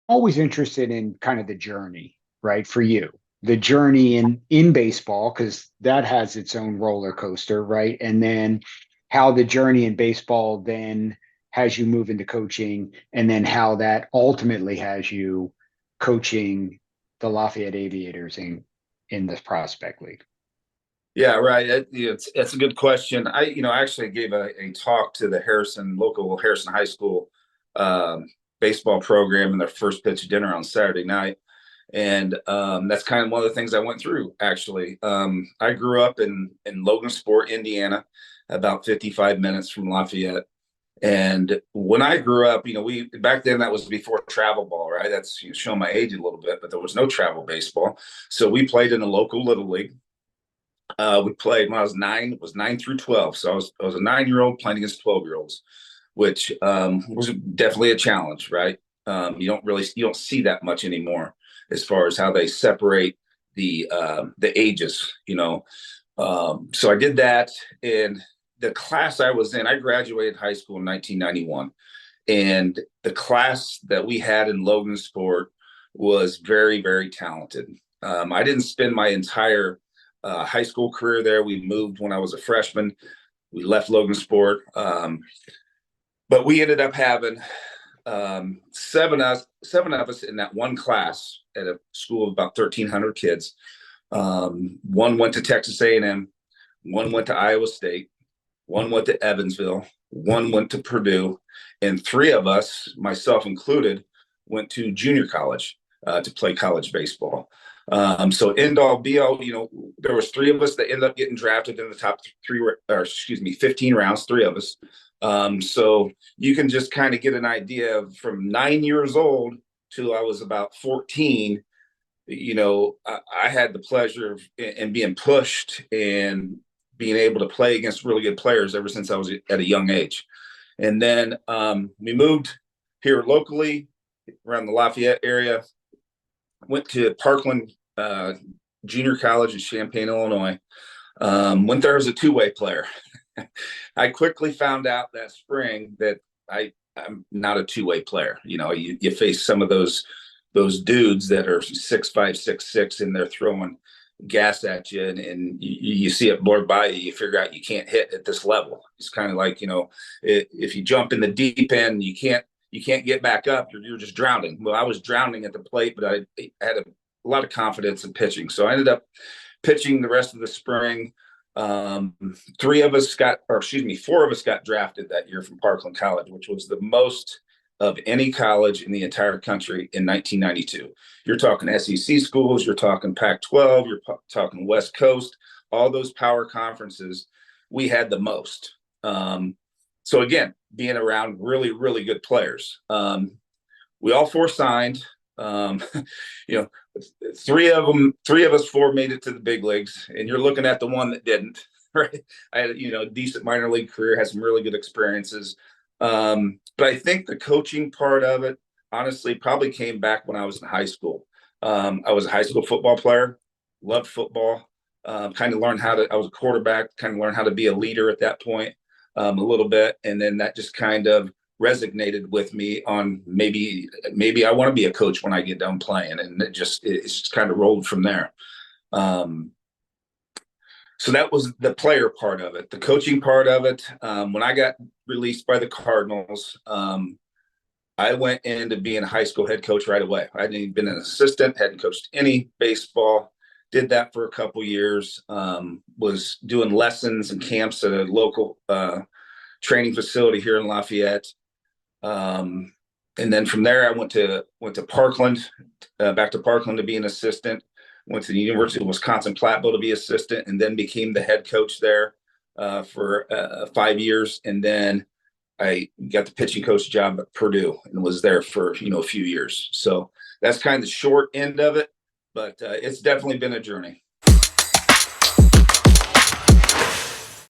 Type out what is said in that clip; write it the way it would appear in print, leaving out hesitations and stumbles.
always interested in kind of the journey, right? For you, the journey in baseball, because that has its own roller coaster, right? And then how the journey in baseball then has you move into coaching, and then how that ultimately has you coaching the Lafayette Aviators in the prospect league. Yeah, right. It's a good question. I actually gave a talk to the local Harrison High School um, baseball program in their first pitch dinner on Saturday night. And that's kind of one of the things I went through, actually. I grew up in Logansport, Indiana, about 55 minutes from Lafayette. And when I grew up, we back then that was before travel ball, right? That's showing my age a little bit, but there was no travel baseball. So we played in the local little league. We played when I was nine. It was 9 through 12. So I was a 9 year old playing against 12-year-olds, which was definitely a challenge, right? You don't see that much anymore as far as how they separate the ages, So I did that, and the class I was in, I graduated high school in 1991, and the class that we had in Logansport was very, very talented. I didn't spend my entire high school career there. We moved when I was a freshman. We left Logansport, but we ended up having seven of us in that one class at a school of about 1,300 kids. One went to Texas A&M, one went to Iowa State, one went to Evansville, one went to Purdue, and three of us, myself included, went to junior college to play college baseball. So end all be all, there was three of us that ended up getting drafted in the top 15 rounds, three of us. So you can just kind of get an idea of from 9 years old till I was about 14. I had the pleasure of and being pushed and being able to play against really good players ever since I was at a young age. And then we moved here locally around the Lafayette area, went to Parkland Junior College in Champaign, Illinois. Went there as a two-way player. I quickly found out that spring that I'm not a two-way player. You face some of those dudes that are 6'5", 6'6", and they're throwing gas at you, and you see it blur by you. You figure out you can't hit at this level. It's kind of like if you jump in the deep end, you can't get back up. You're just drowning. Well, I was drowning at the plate, but I had a lot of confidence in pitching, so I ended up pitching the rest of the spring. Four of us got drafted that year from Parkland College, which was the most of any college in the entire country in 1992. You're talking SEC schools, you're talking Pac-12, you're talking West Coast, all those power conferences. We had the most. So again, being around really, really good players. We all four signed. you know, three of us four made it to the big leagues, and you're looking at the one that didn't. Right? I had a decent minor league career, had some really good experiences. But I think the coaching part of it, honestly, probably came back when I was in high school. I was a high school football player, loved football. Kind of learned I was a quarterback, kind of learned how to be a leader at that point a little bit. And then that just kind of resonated with me on maybe I want to be a coach when I get done playing. And it's just kind of rolled from there. So that was the player part of it. The coaching part of it, when I got released by the Cardinals, I went into being a high school head coach right away. I hadn't even been an assistant, hadn't coached any baseball, did that for a couple years, was doing lessons and camps at a local training facility here in Lafayette. And then from there, I went to Parkland, back to Parkland to be an assistant. Went to the University of Wisconsin-Platteville to be assistant, and then became the head coach there for 5 years. And then I got the pitching coach job at Purdue and was there for a few years. So that's kind of the short end of it, but it's definitely been a journey.